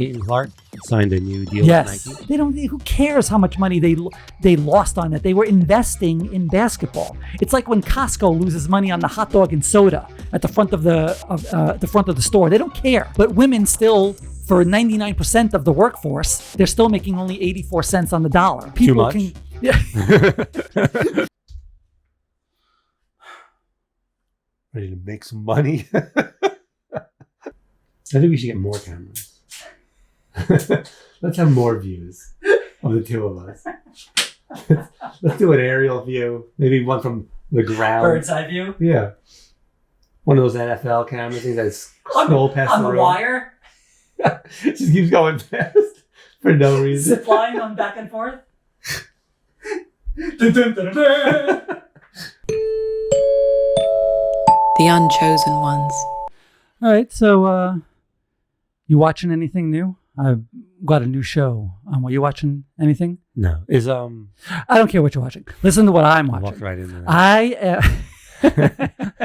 Caitlin Clark signed a new deal Yes. with Nike? They don't. Who cares how much money they lost on it? They were investing in basketball. It's like when Costco loses money on the hot dog and soda at the front of the store. They don't care. But women still, for 99% of the workforce, they're still making only 84 cents on the dollar. People Too much? Yeah. Ready to make some money? I think we should get more cameras. Let's have more views of the two of us. Let's do an aerial view. Maybe one from the ground. Bird's eye view. Yeah. One of those NFL camera things that scroll past on the the room. wire. Just keeps going fast for no reason. Zip line on back and forth. Dun, dun, dun, dun. The Unchosen Ones. All right, so you watching anything new? I've got a new show. Are you watching anything? No. Is I don't care what you're watching. Listen to what I'm watching. Walk right into that.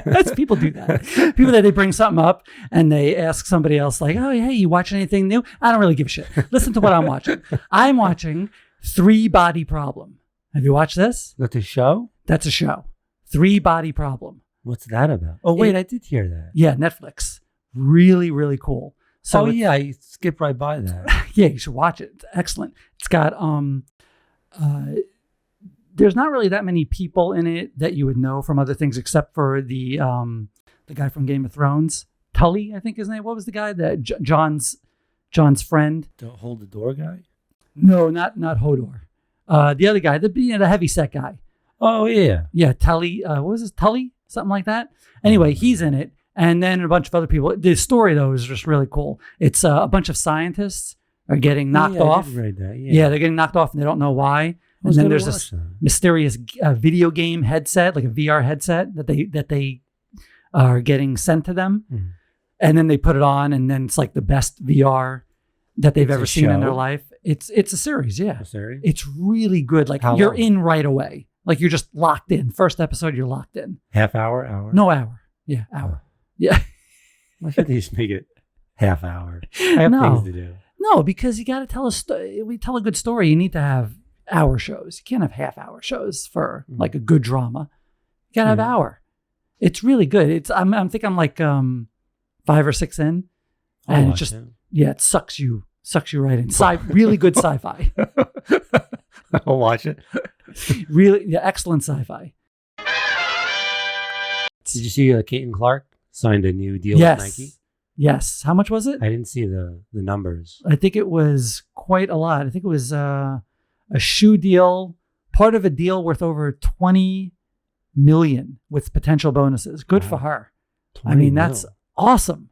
That's people do that. People that they bring something up and they ask somebody else like, "Oh, hey, you watching anything new?" I don't really give a shit. Listen to what I'm watching. I'm watching 3 Body Problem. Have you watched this? That's a show? That's a show. 3 Body Problem. What's that about? Oh, wait, I did hear that. Yeah, Netflix. Really, really cool. So yeah, I skipped right by that. Yeah, you should watch it. It's excellent. It's got there's not really that many people in it that you would know from other things except for the guy from Game of Thrones, Tully, I think his name. What was the guy that John's friend? The hold the door guy? No, not Hodor. The other guy, the heavy set guy. Oh yeah. Yeah, Tully. What was his Tully? Something like that. Anyway, he's in it. And then a bunch of other people. The story, though, is just really cool. It's a bunch of scientists are getting knocked off. I did read that. Yeah, they're getting knocked off and they don't know why. And then there's this mysterious video game headset, like a VR headset that they are getting sent to them. Mm-hmm. And then they put it on and then it's like the best VR that they've ever seen in their life. It's a series, yeah. A series? It's really good. Like you're in right away. Like you're just locked in. First episode, you're locked in. Half hour? No, hour. Yeah, hour. Yeah. Why should they just make it half hour? I have things to do. No, because you got to tell we tell a good story. You need to have hour shows. You can't have half-hour shows for like a good drama. You got to have hour. It's really good. I think I'm like 5 or 6 in, and it just it sucks you right in. Really good sci-fi. I'll watch it. Really, excellent sci-fi. Did you see Caitlin Clark signed a new deal with Nike? Yes. How much was it? I didn't see the numbers. I think it was quite a lot. I think it was a shoe deal, part of a deal worth over $20 million with potential bonuses. Good for her. I mean, that's awesome.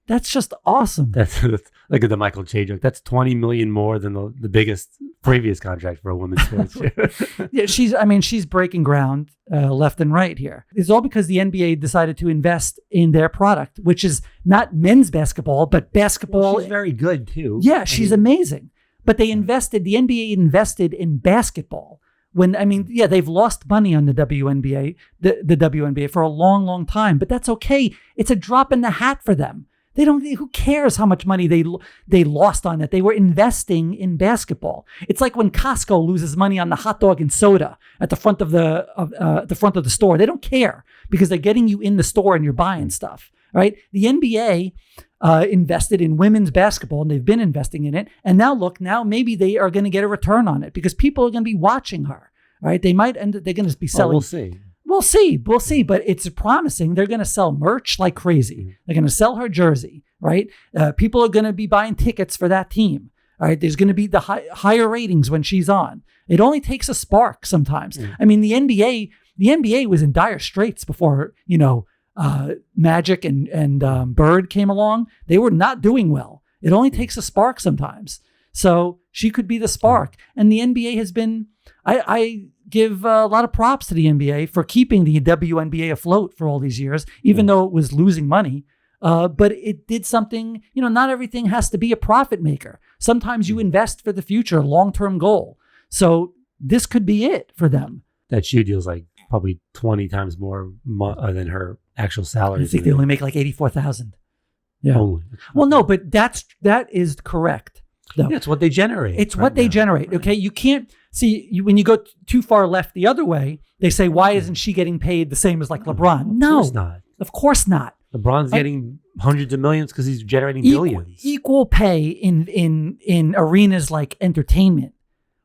That's just awesome. That's look at the Michael Che joke. That's $20 million more than the biggest previous contract for a women's sports. Yeah, she's breaking ground left and right here. It's all because the NBA decided to invest in their product, which is not men's basketball, but basketball. Well, she's very good too. Yeah, she's amazing. But the NBA invested in basketball. They've lost money on the WNBA, the WNBA for a long, long time, but that's okay. It's a drop in the hat for them. Who cares how much money they lost on it? They were investing in basketball. It's like when Costco loses money on the hot dog and soda at the front of the store. They don't care because they're getting you in the store and you're buying stuff, right? The NBA invested in women's basketball and they've been investing in it. And now maybe they are going to get a return on it because people are going to be watching her, right? They're going to be selling. We'll see. We'll see, but it's promising. They're going to sell merch like crazy. They're going to sell her jersey, right? People are going to be buying tickets for that team, all right? There's going to be the higher ratings when she's on. It only takes a spark sometimes. I mean, the NBA was in dire straits before, Magic and Bird came along. They were not doing well. It only takes a spark sometimes. So she could be the spark. And the NBA has been, I give a lot of props to the NBA for keeping the WNBA afloat for all these years, even though it was losing money. But it did something, not everything has to be a profit maker. Sometimes you invest for the future, long-term goal. So this could be it for them. That shoe deal's like probably 20 times more than her actual salary. I think they only make like $84,000. Yeah. Only. Well, no, but that is correct. Though. Yeah, it's what they generate. It's what they generate. Okay. You can't see when you go too far left the other way, they say, why isn't she getting paid the same as like LeBron? No, Of course not. Of course not. LeBron's getting hundreds of millions because he's generating billions. Equal pay in arenas like entertainment,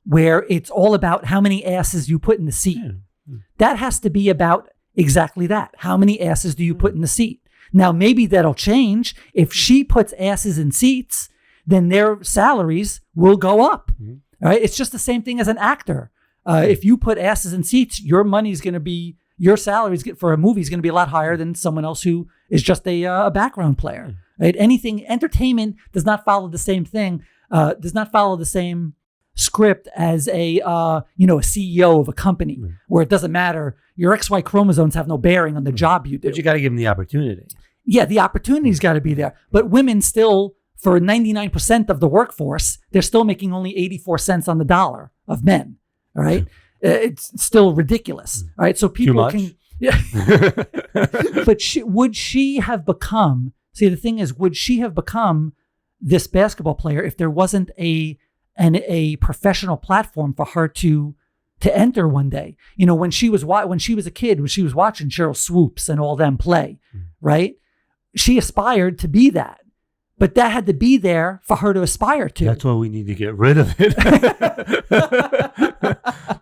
where it's all about how many asses you put in the seat. Yeah. That has to be about exactly that. How many asses do you put in the seat? Now, maybe that'll change. If she puts asses in seats, then their salaries will go up. Mm-hmm. All right. It's just the same thing as an actor. If you put asses in seats, your money's going to be, your salaries for a movie is going to be a lot higher than someone else who is just a background player. Right? Anything, entertainment does not follow the same thing, does not follow the same script as a CEO of a company, where it doesn't matter. Your XY chromosomes have no bearing on the job you do. But you got to give them the opportunity. Yeah, the opportunity's got to be there. But women still, for 99% of the workforce, they're still making only 84 cents on the dollar of men. All right. It's still ridiculous. All right. So people can. Yeah. But would she have become, see, the thing is, would she have become this basketball player if there wasn't a professional platform for her to enter one day? You know, when she was a kid, when she was watching Cheryl Swoops and all them play, right? She aspired to be that. But that had to be there for her to aspire to. That's why we need to get rid of it.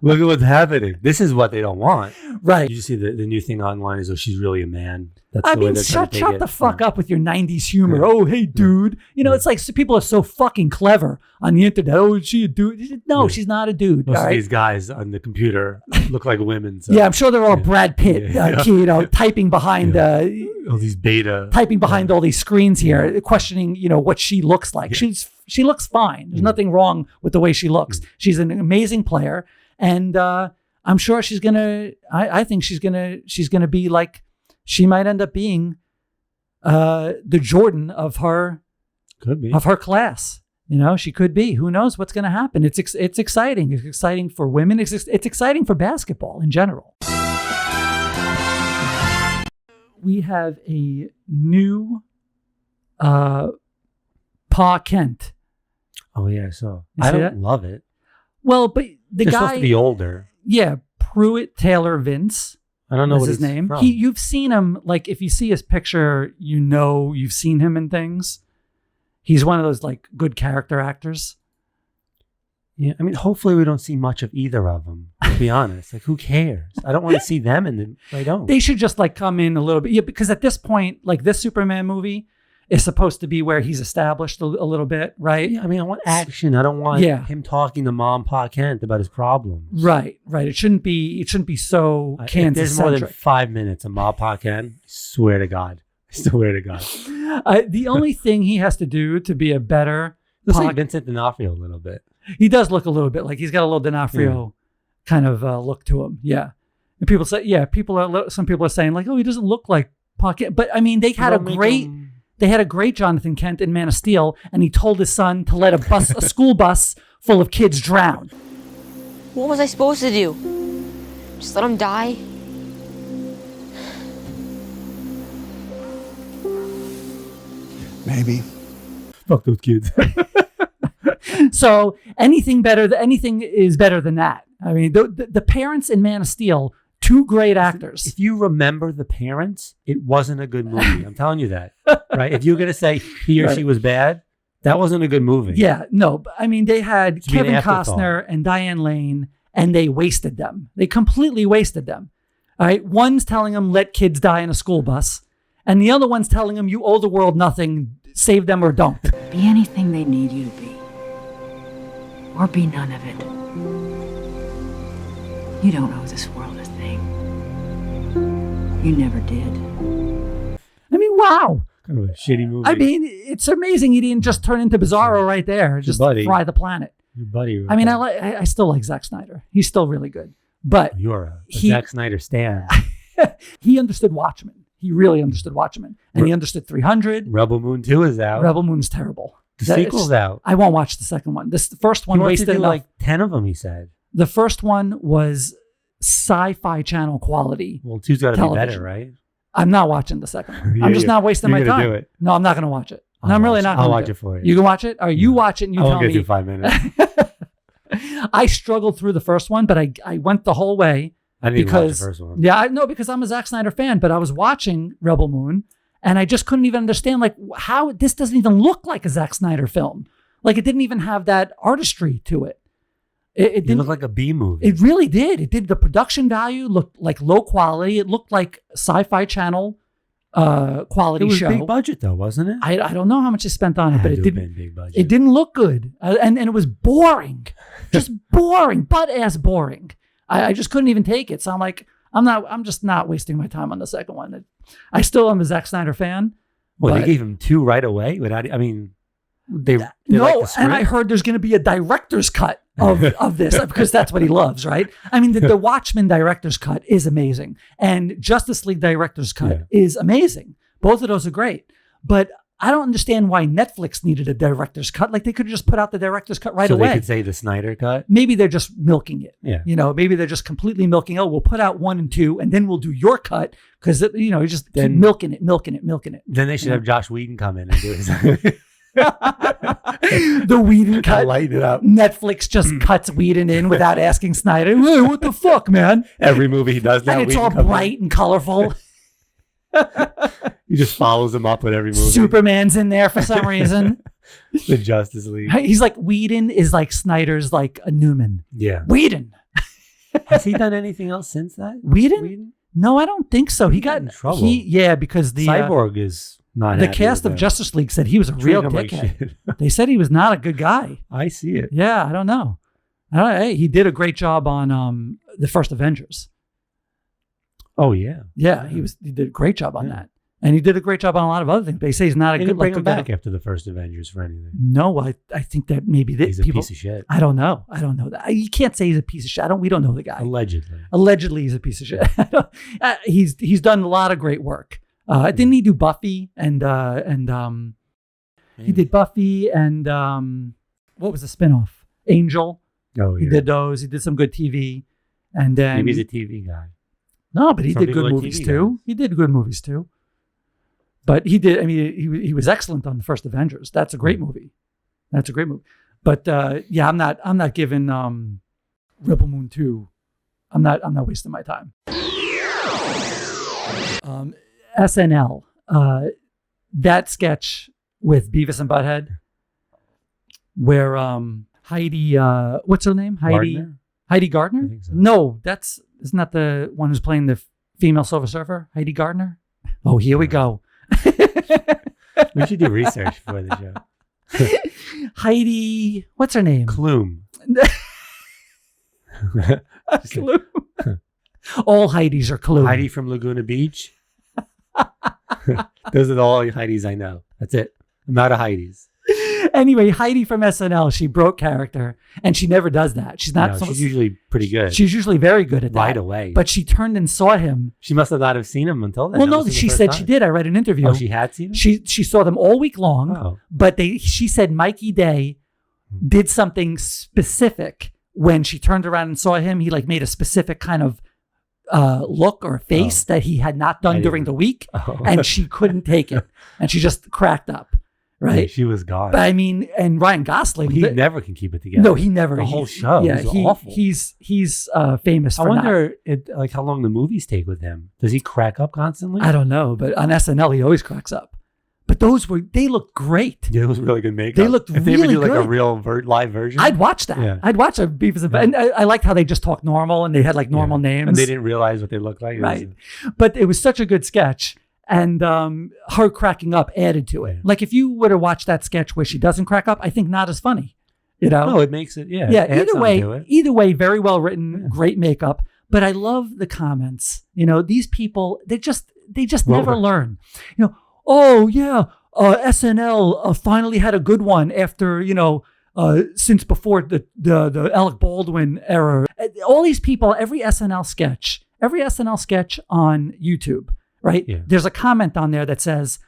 Look at what's happening. This is what they don't want. Right. Did you see the new thing online is, oh, she's really a man. That's I the way mean, they're trying to take shut it. the fuck up with your 90s humor. Oh, hey, dude. You know, it's like people are so fucking clever on the internet. Oh, is she a dude? No, she's not a dude. Most all of right? these guys on the computer look like women. So. Yeah, I'm sure they're all Brad Pitt, you know, typing behind all these beta. typing behind all these screens here, questioning, you know, what she looks like. She looks fine. There's nothing wrong with the way she looks. She's an amazing player, and I'm sure she's gonna. I think she's gonna be like, she might end up being the Jordan of her class. You know, she could be. Who knows what's going to happen? It's exciting. It's exciting for women. It's exciting for basketball in general. We have a new Pa Kent. Oh yeah, I saw. You I see don't that? love it. Well, but the They're guy supposed to be older. Yeah, Pruitt Taylor Vince. I don't know That's what his name. From. You've seen him, like, if you see his picture, you know you've seen him in things. He's one of those like good character actors. Yeah, I mean, hopefully we don't see much of either of them. To be honest, like, who cares? I don't want to see them, and I don't. They should just like come in a little bit, yeah. Because at this point, like, this Superman movie is supposed to be where he's established a little bit, right? Yeah, I mean, I want action. I don't want him talking to Mom, Pa Kent about his problems. Right. It shouldn't be so If Kansas-centric. there's more than 5 minutes of Ma, Pa Kent, I swear to God. The only thing he has to do to be a better Looks like Vincent D'Onofrio a little bit. He does look a little bit like he's got a little D'Onofrio kind of look to him. Yeah. And people say, some people are saying like, oh, he doesn't look like Pa Kent. But I mean, they had a great Jonathan Kent in Man of Steel, and he told his son to let a school bus full of kids drown. What was I supposed to do? Just let him die? Maybe. Fuck those kids. So anything is better than that. I mean, the parents in Man of Steel, two great actors. If you remember the parents, it wasn't a good movie. I'm telling you that. Right? If you're going to say he or she was bad, that wasn't a good movie. Yeah, no. But I mean, they had Kevin Costner and Diane Lane, and they wasted them. They completely wasted them. All right. One's telling them, let kids die in a school bus. And the other one's telling them, you owe the world nothing. Save them or don't. Be anything they need you to be. Or be none of it. You don't owe this world a thing. You never did. I mean, wow. Kind of a shitty movie. I mean, it's amazing he didn't just turn into Bizarro right there. Just fry the planet. Your buddy. I mean, I still like Zack Snyder. He's still really good. But you're a Zack Snyder stan. He understood Watchmen. He really understood Watchmen. And he understood 300. Rebel Moon 2 is out. Rebel Moon's terrible. The sequel's out. I won't watch the second one. The first one wasted enough. Like 10 of them, he said. The first one was Sci-Fi Channel quality. Well, 2's got to be better, right? I'm not watching the second one. Yeah, I'm just not wasting my you're gonna time. do it. No, I'm not going to watch it. No, I'm really not. I'll gonna watch do it for you. You can watch it? Or you watch it and you I tell won't get me. through 5 minutes. I struggled through the first one, but I went the whole way. I didn't even watch Because the first one. yeah, I know because I'm a Zack Snyder fan, but I was watching Rebel Moon and I just couldn't even understand like how this doesn't even look like a Zack Snyder film. Like it didn't even have that artistry to it. It didn't look like a B movie. It really did. It did. The production value looked like low quality. It looked like Sci-Fi Channel quality It was show. big budget though, wasn't it? I don't know how much they spent on it, but it didn't. Big budget. It didn't look good, and it was boring, just boring, butt ass boring. I just couldn't even take it. So I'm just not wasting my time on the second one. I still am a Zack Snyder fan. Well, but they gave him 2 right away. Without, I mean, they no, like the script. and I heard there's going to be a director's cut of this because that's what he loves, right? I mean, the Watchmen director's cut is amazing, and Justice League director's cut is amazing. Both of those are great, but I don't understand why Netflix needed a director's cut. Like they could have just put out the director's cut right away. So they could say the Snyder cut. Maybe they're just milking it. Yeah. Maybe they're just completely milking. Oh, we'll put out 1 and 2 and then we'll do your cut because, you just keep milking it. Then they should have Josh Whedon come in and do his. The Whedon cut. Lighten it up. Netflix just cuts Whedon in without asking Snyder. Hey, what the fuck, man? Every movie he does now. And it's Whedon all bright and colorful. He just follows him up with every movie. Superman's in there for some reason. The Justice League. He's like, Whedon is like Snyder's like a Newman. Yeah. Whedon. Has he done anything else since that? Whedon? No, I don't think so. He got in trouble. Because the Cyborg is not the happy cast with of him. Justice League said he was a real Treat him like dickhead. shit. They said he was not a good guy. I see it. Yeah, I don't know. Hey, he did a great job on the first Avengers. Oh yeah. Yeah, he did a great job on that. And he did a great job on a lot of other things. But they say he's not a They good didn't bring him guy. back after the first Avengers for anything. No, I think that maybe He's a piece of shit. I don't know that. You can't say he's a piece of shit. We don't know the guy. Allegedly, he's a piece of shit. He's done a lot of great work. Didn't he do Buffy and he did Buffy and what was the spinoff? Angel. Oh yeah. He did those. He did some good TV, and then maybe he's a TV guy. No, but he Some did good people like movies TV too. guys. He did good movies too. But he did. I mean, he was excellent on the first Avengers. That's a great movie. But yeah, I'm not giving Rebel Moon 2. I'm not wasting my time. SNL. That sketch with Beavis and Butthead, where Heidi, what's her name? Heidi Gardner? I think so. No, isn't that the one who's playing the female Silver Surfer? Heidi Gardner? Oh, here we go. We should do research for the show. Heidi, what's her name? Klum. Klum. All Heidis are Klum. Heidi from Laguna Beach. Those are the all Heidis I know. That's it. I'm out of Heidis. Anyway, Heidi from SNL, she broke character, and she never does that. She's not. She's usually pretty good. She's usually very good at that. Right away. But she turned and saw him. She must have not have seen him until then. Well, no, she said she did. I read an interview. Oh, she had seen him? She saw them all week long. Oh. But she said Mikey Day did something specific when she turned around and saw him. He like made a specific kind of look or face that he had not done during the week, and she couldn't take it, and she just cracked up. Right, yeah, she was gone. But I mean, and Ryan Gosling, he never can keep it together. No, he never. The whole show, yeah, awful. He's famous. I for wonder, like, how long the movies take with him. Does he crack up constantly? I don't know, but on SNL, he always cracks up. But they looked great. Yeah, it was really good makeup. They looked if really they ever do like good. a real live version, I'd watch that. Yeah. I'd watch a Beavis and Butthead. And I liked how they just talked normal and they had like normal names. and they didn't realize what they looked like. Right. But it was such a good sketch. And her cracking up added to it. Yeah. Like if you were to watch that sketch where she doesn't crack up, I think not as funny. No, it makes it. Yeah. Yeah. It adds something to it. Either way, very well written, great makeup. But I love the comments. These people, they just never learn. Oh yeah, SNL finally had a good one after since before the Alec Baldwin era. All these people, every SNL sketch on YouTube. Right? Yeah. There's a comment on there that says,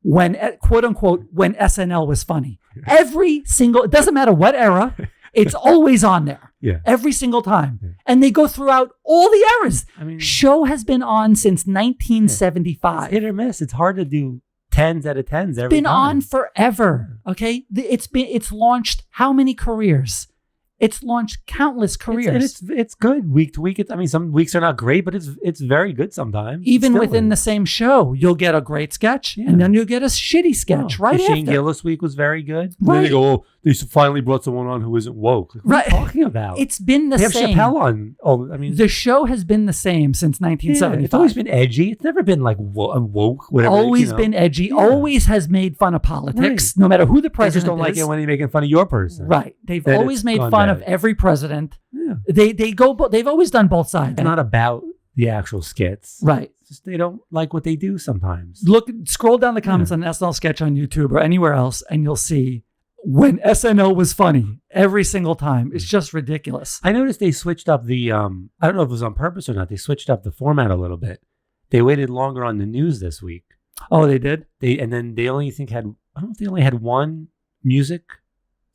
when, quote unquote, when SNL was funny. Every single, it doesn't matter what era, it's always on there. Yeah. Every single time. Yeah. And they go throughout all the eras. I mean, Show has been on since 1975. it's hit or miss. It's hard to do 10s out of 10s every Been time. on forever. Okay. It's launched how many careers? It's launched countless careers. It's good week to week. I mean, some weeks are not great, but it's very good sometimes. Even Still within is. the same show, you'll get a great sketch and then you'll get a shitty sketch right the after. Shane Gillis week was very good. Right. Then they go, oh, they finally brought someone on who isn't woke. Like, what are you talking about? It's been the they have same. Chappelle on. Oh, I mean, The show has been the same since 1975. it's always been edgy. It's never been like woke, whatever. Always been edgy. Always has made fun of politics, no matter who the I president just don't is. like it when they're making fun of your person. Right. They've Then always it's made gone fun bad. of every president. Yeah. They've always done both sides. It's not about the actual skits. Right. It's just they don't like what they do sometimes. Scroll down the comments on an SNL sketch on YouTube or anywhere else, and you'll see when SNL was funny every single time. It's just ridiculous. I noticed they switched up the, I don't know if it was on purpose or not. They switched up the format a little bit. They waited longer on the news this week. Oh, they did? And then they only I don't know if they only had one music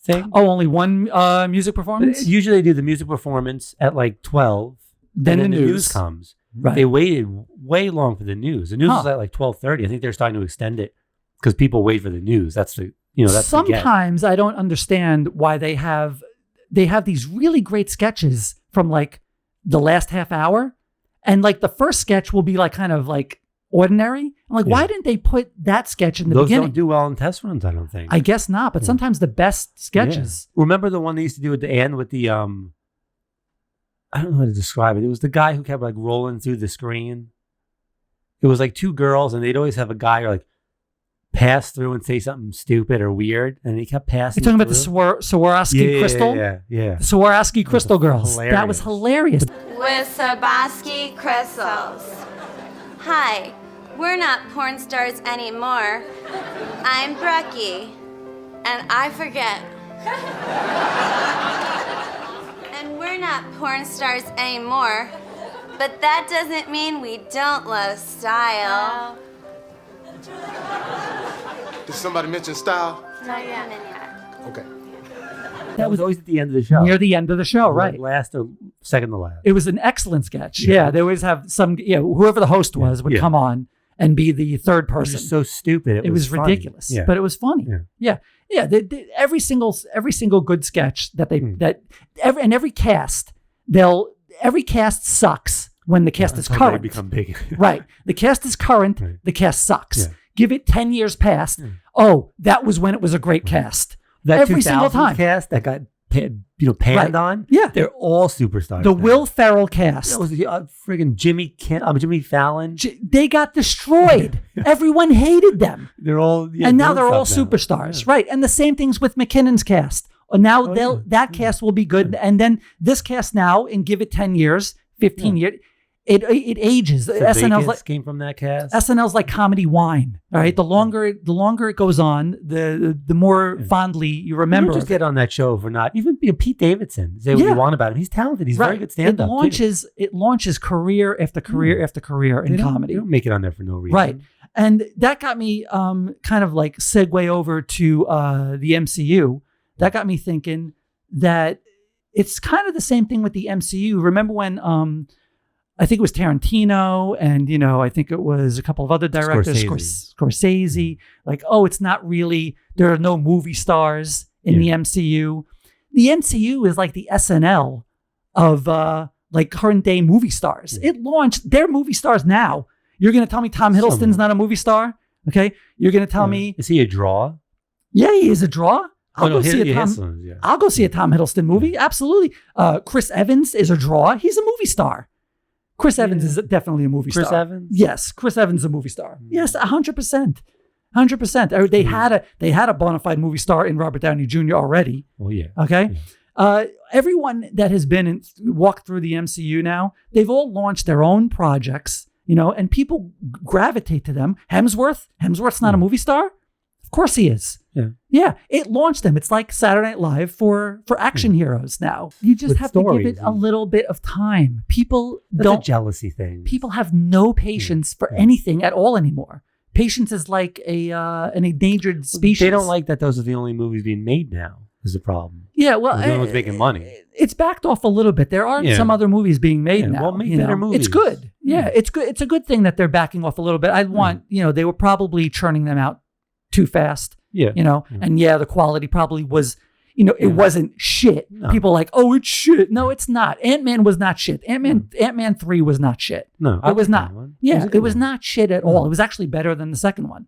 thing. Oh, only one music performance? Usually they do the music performance at like 12. Then and the the news. news comes. Right. They waited way long for the news. The news was at like 12:30. I think they're starting to extend it because people wait for the news. That's the, that's the get. Sometimes I don't understand why they have these really great sketches from like the last half hour, and like the first sketch will be like kind of like ordinary. I'm like, why didn't they put that sketch in the Those beginning? don't do well in test runs, I don't think. I guess not, but sometimes the best sketches. Yeah. Remember the one they used to do at the end with the I don't know how to describe it. It was the guy who kept like rolling through the screen. It was like two girls, and they'd always have a guy or like pass through and say something stupid or weird, and he kept passing. You're talking about through. the Swarovski crystal? Yeah. The Swarovski crystal girls. hilarious. That was hilarious. With Swarovski crystals. Hi, we're not porn stars anymore. I'm Brecky, and I forget. And we're not porn stars anymore, but that doesn't mean we don't love style. Did somebody mention style? Not yet. Okay. That was always at the end of the show. Near the end of the show, right. Like last or second to last. It was an excellent sketch. Yeah, they always have some, whoever the host was would come on and be the third It was person. just so stupid. It was funny. ridiculous, but it was funny. Yeah. Every single good sketch that every cast sucks when the cast is That's how current. They become big. Right. The cast is current. Right. The cast sucks. Yeah. Give it 10 years past. Oh, that was when it was a great cast. That every single 2000s time. cast that got panned Right. on. Yeah. They're all superstars. The now. Will Ferrell cast. That was friggin' Jimmy Fallon. They got destroyed. Everyone hated them. They're all And now they're doing all stuff now. superstars. Right. And the same things with McKinnon's cast. Now that cast will be good. And then this cast now, and give it 10 years, 15 years, it ages. SNL's came from that cast. SNL's like comedy wine. All right. The longer it goes on, the more fondly you remember. You don't just get on that show for not even Pete Davidson. Say what you want about him. He's talented. He's very good stand-up. It launches career after career after career in comedy. They don't make it on there for no reason. Right. And that got me kind of like segue over to the MCU. That got me thinking that it's kind of the same thing with the MCU. Remember when I think it was Tarantino and, I think it was a couple of other directors, Scorsese, like, it's not really, there are no movie stars in the MCU. The MCU is like the SNL of like current day movie stars. It launched, they're movie stars now. You're going to tell me Tom Hiddleston's not a movie star? Okay. You're going to tell me. Is he a draw? Yeah, he is a draw. I'll go see a Tom Hiddleston movie. Absolutely. Chris Evans is a draw. He's a movie star. Chris Evans is definitely a movie star. Chris Evans? Yes, Chris Evans is a movie star. Yes, 100%. 100%. They had a bona fide movie star in Robert Downey Jr. already. Well, yeah. Okay. Yeah. Everyone that has been walked through the MCU now, they've all launched their own projects, and people gravitate to them. Hemsworth's not a movie star. Of course he is. Yeah. It launched them. It's like Saturday Night Live for action heroes now. You just have to give it a little bit of time. People That's a jealousy thing. People have no patience for anything at all anymore. Patience is like an endangered species. They don't like that those are the only movies being made now. is the problem. Yeah, well, no one's making money. It's backed off a little bit. There are some other movies being made now. Well, make better movies. It's good. Yeah, it's good. It's a good thing that they're backing off a little bit. I want, they were probably churning them out too fast. Yeah. And the quality probably was, it wasn't shit. No. People are like, oh, it's shit. No, it's not. Ant-Man was not shit. Ant-Man 3 was not shit. No, it was not. Yeah, it was one. not shit at all. It was actually better than the second one.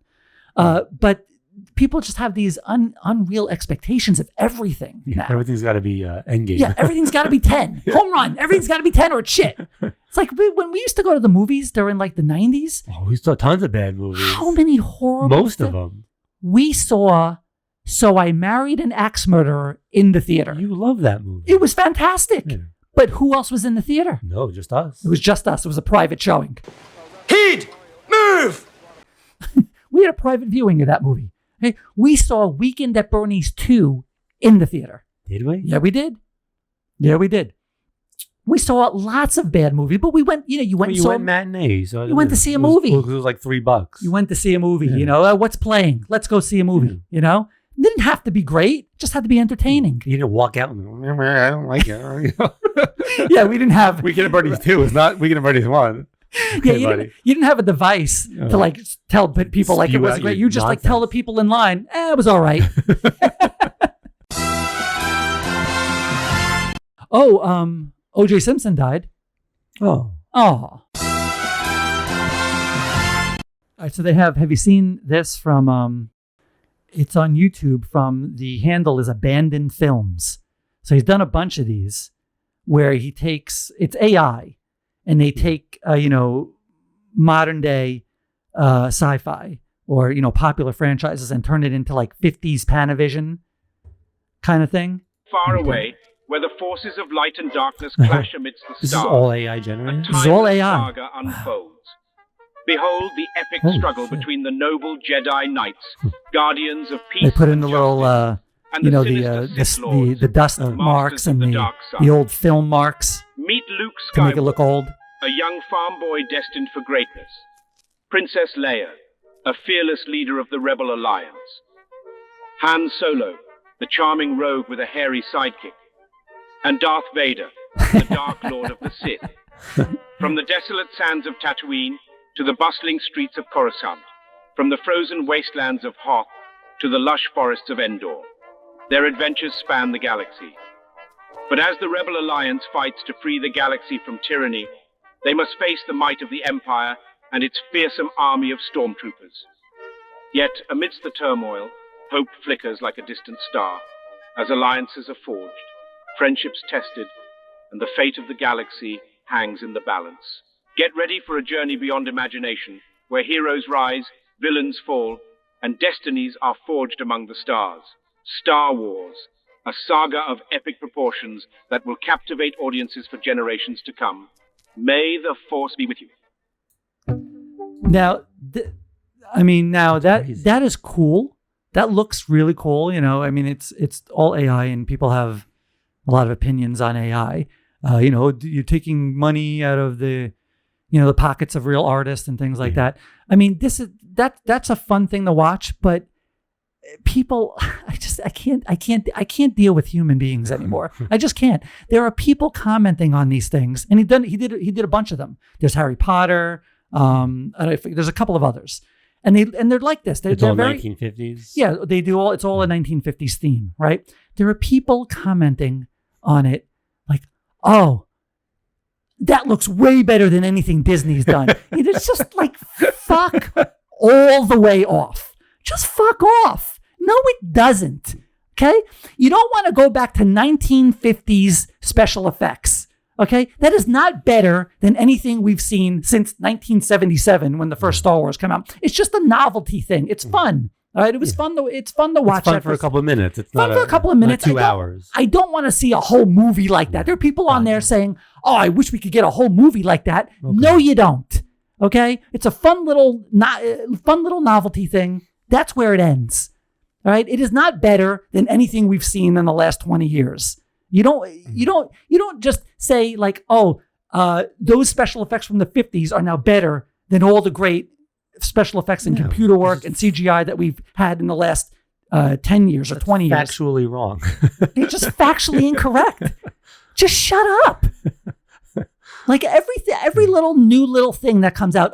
But people just have these unreal expectations of everything now. Everything's got to be Endgame. Yeah, everything's got to be 10. Home run. Everything's got to be 10 or it's shit. It's like when we used to go to the movies during like the 90s. Oh, we saw tons of bad movies. How many horrible Most of them. We saw So I Married an Axe Murderer in the theater. You love that movie. It was fantastic. Yeah. But who else was in the theater? No, just us. It was just us. It was a private showing. Heed! Move! We had a private viewing of that movie. Hey, we saw Weekend at Bernie's 2 in the theater. Did we? Yeah, we did. We saw lots of bad movies, but we went, you went matinee. So you went to see a movie. It was like $3. You went to see a movie, what's playing? Let's go see a movie, It didn't have to be great. Just had to be entertaining. You didn't walk out and go, I don't like it. Yeah, we didn't have... Weekend at Bernie's 2. It's not Weekend at Bernie's 1. Okay, yeah, you didn't have a device to like tell people like it wasn't great. You just like tell the people in line, it was all right. O.J. Simpson died. Oh. All right, so have you seen this from, it's on YouTube from, the handle is Abandoned Films. So he's done a bunch of these where he takes, it's AI, and they take, modern day sci-fi or, popular franchises and turn it into like 50s Panavision kind of thing. Far away, where the forces of light and darkness clash amidst the stars. This is all AI generated? This is all AI. Saga unfolds. Behold the epic struggle between the noble Jedi Knights, guardians of peace. They put in the justice, little, the dust marks and the old film marks. Meet Luke Skywalker, to make it look old. A young farm boy destined for greatness. Princess Leia, a fearless leader of the Rebel Alliance. Han Solo, the charming rogue with a hairy sidekick. And Darth Vader, the Dark Lord of the Sith. From the desolate sands of Tatooine to the bustling streets of Coruscant, from the frozen wastelands of Hoth to the lush forests of Endor, their adventures span the galaxy. But as the Rebel Alliance fights to free the galaxy from tyranny, they must face the might of the Empire and its fearsome army of stormtroopers. Yet, amidst the turmoil, hope flickers like a distant star, as alliances are forged, friendships tested, and the fate of the galaxy hangs in the balance. Get ready for a journey beyond imagination, where heroes rise, villains fall, and destinies are forged among the stars. Star Wars, a saga of epic proportions that will captivate audiences for generations to come. May the Force be with you. Now, that is cool. That looks really cool. It's all AI, and people have a lot of opinions on AI. You're taking money out of the pockets of real artists and things like that. That's a fun thing to watch, but people, I can't deal with human beings anymore. I just can't. There are people commenting on these things, and he did a bunch of them. There's Harry Potter. There's a couple of others, and they're like this. They're all very 1950s. Yeah, they do all. It's all a 1950s theme, right? There are people commenting on it like, "Oh, that looks way better than anything Disney's done." It's just like, fuck all the way off. Just fuck off. No, it doesn't. Okay? You don't want to go back to 1950s special effects. Okay? That is not better than anything we've seen since 1977 when the first Star Wars came out. It's just a novelty thing. It's fun. All right? It's fun to watch. It's fun for a couple of minutes. It's fun not for a couple of minutes. 2 hours. I don't want to see a whole movie like that. There are people on there saying, "Oh, I wish we could get a whole movie like that." Okay. No, you don't. Okay? It's a fun little novelty thing. That's where it ends. All right? It is not better than anything we've seen in the last 20 years. You don't just say like, "Oh, those special effects from the 50s are now better than all the great special effects and computer work and CGI that we've had in the last 10 years or 20 years. Factually wrong. They're just factually incorrect. Just shut up. Like every little thing that comes out,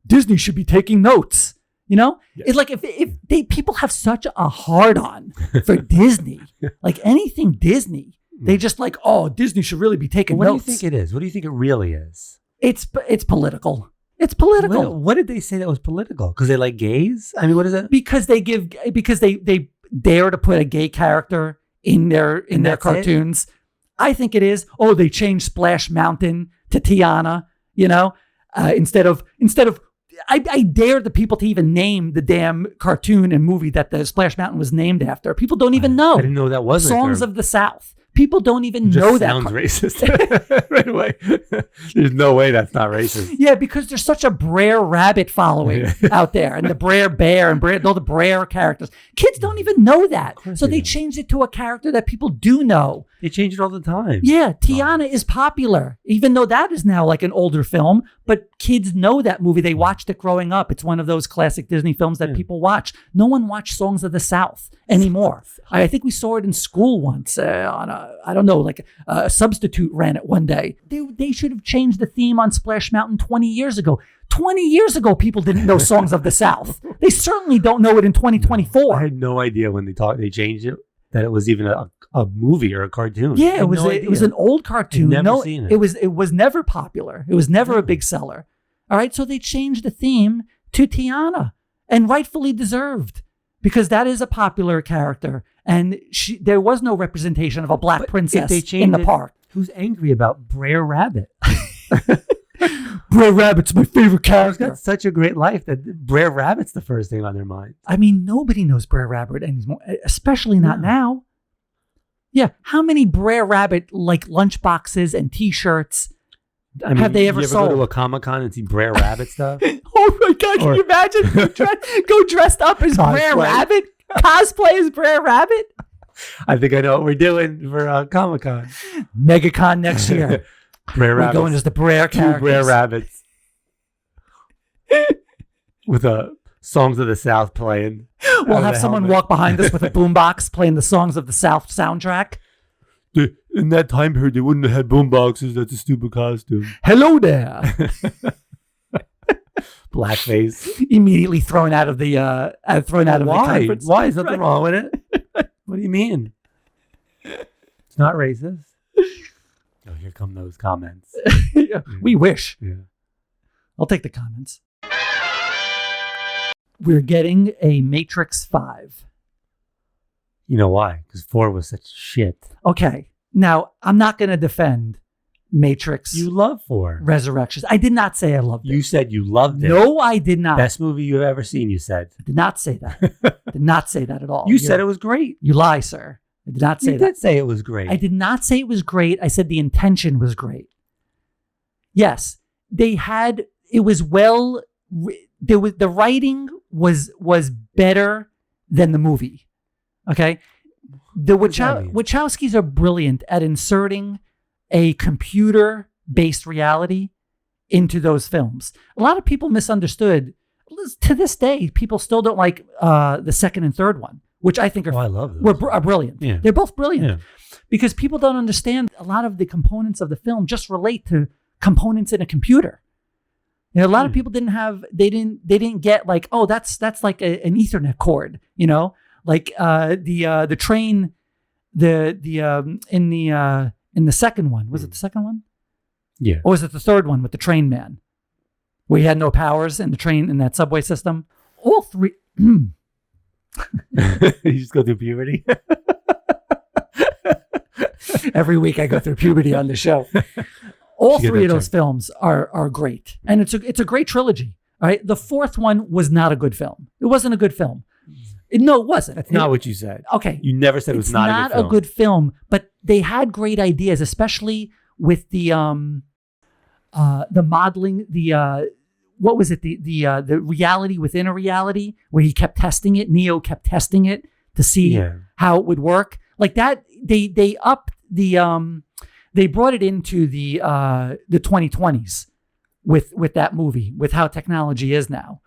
Disney should be taking notes. You know, it's like if people have such a hard on for Disney, like anything Disney, they just like, Disney should really be taking What notes. do you think it is? What do you think it really is? It's political. It's political. What did they say that was political? Because they like gays? I mean, what is it? Because they dare to put a gay character in their cartoons. I think it is. They changed Splash Mountain to Tiana, you know, instead of I dare the people to even name the damn cartoon and movie that the Splash Mountain was named after. People don't even know. I didn't know that was Songs of the South. People don't even know that. Sounds racist right away. There's no way that's not racist. Yeah, because there's such a Brer Rabbit following out there, and the Brer Bear and all the Brer characters. Kids don't even know that, so they changed it to a character that people do know. They change it all the time. Yeah, Tiana is popular, even though that is now like an older film, but kids know that movie. They watched it growing up. It's one of those classic Disney films that people watch. No one watched Songs of the South anymore. I think we saw it in school once on a substitute ran it one day. They should have changed the theme on Splash Mountain 20 years ago. 20 years ago, people didn't know Songs of the South. They certainly don't know it in 2024. I had no idea when they changed it, that it was even a movie or a cartoon. Yeah, it was an old cartoon. I'd never seen it. It was never popular. It was never a big seller. All right, so they changed the theme to Tiana, and rightfully deserved, because that is a popular character, and there was no representation of a black princess in the park. Who's angry about Brer Rabbit? Brer Rabbit's my favorite character. He's got such a great life that Brer Rabbit's the first thing on their mind. I mean, nobody knows Brer Rabbit anymore, especially not now. Yeah, how many Brer Rabbit like lunchboxes and T-shirts have they ever sold? Go to a Comic-Con and see Brer Rabbit stuff? Oh my God, can you imagine? Go dressed up as Brer Rabbit? Cosplay as Brer Rabbit? I think I know what we're doing for Comic-Con. MegaCon next year. Brer Rabbits. We're going as the Brer characters. 2 Brer Rabbits. With Songs of the South playing. We'll have someone walk behind us with a boombox playing the Songs of the South soundtrack. In that time period, they wouldn't have had boomboxes. That's a stupid costume. Hello there. Blackface. Immediately thrown out of the conference. Why? Is nothing wrong with it? What do you mean? It's not racist. Oh, here come those comments. We wish. Yeah. I'll take the comments. We're getting a Matrix 5. You know why? Because 4 was such shit. Okay. Now, I'm not going to defend Matrix. You love 4. Resurrections. I did not say I loved it. You said you loved it. No, I did not. Best movie you've ever seen, you said. I did not say that. Did not say that at all. You said it was great. You lie, sir. I did not say that. You did say it was great. I did not say it was great. I said the intention was great. Yes, it was well. The writing was better than the movie. Okay, the Wachowskis are brilliant at inserting a computer-based reality into those films. A lot of people misunderstood. To this day, people still don't like the second and third one, which I think I love those. are brilliant. Yeah. They're both brilliant because people don't understand a lot of the components of the film just relate to components in a computer. You know, a lot of people didn't get like, oh, that's like an Ethernet cord, you know, like the train, in the second one. Was it the second one? Yeah. Or was it the third one with the train man, where he had no powers in the train in that subway system? All three. You just go through puberty. Every week I go through puberty on the show. All 3 of those films are great. And it's a great trilogy. All right. The 4th one was not a good film. It wasn't a good film. It wasn't. That's not what you said. Okay. You never said it was not a good film, but they had great ideas, especially with the modeling, what was it? The reality within a reality, where he kept testing it. Neo kept testing it to see how it would work. Like that, they upped they brought it into the 2020s with that movie, with how technology is now.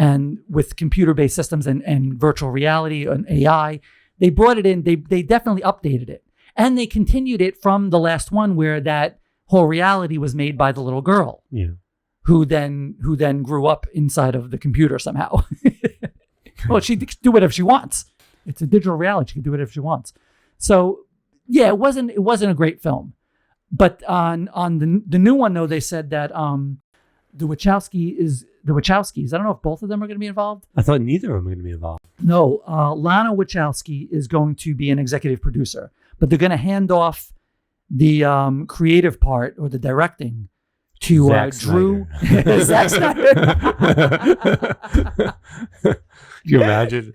and with computer-based systems and virtual reality and AI, they brought it in. They definitely updated it, and they continued it from the last one where that whole reality was made by the little girl, who then grew up inside of the computer somehow. Well, she can do whatever she wants. It's a digital reality. She can do whatever she wants. So yeah, it wasn't a great film. But on the new one though, they said that the Wachowskis. I don't know if both of them are going to be involved. I thought neither of them were going to be involved. No, Lana Wachowski is going to be an executive producer, but they're going to hand off the creative part or the directing to Drew. Zack Snyder. Can you imagine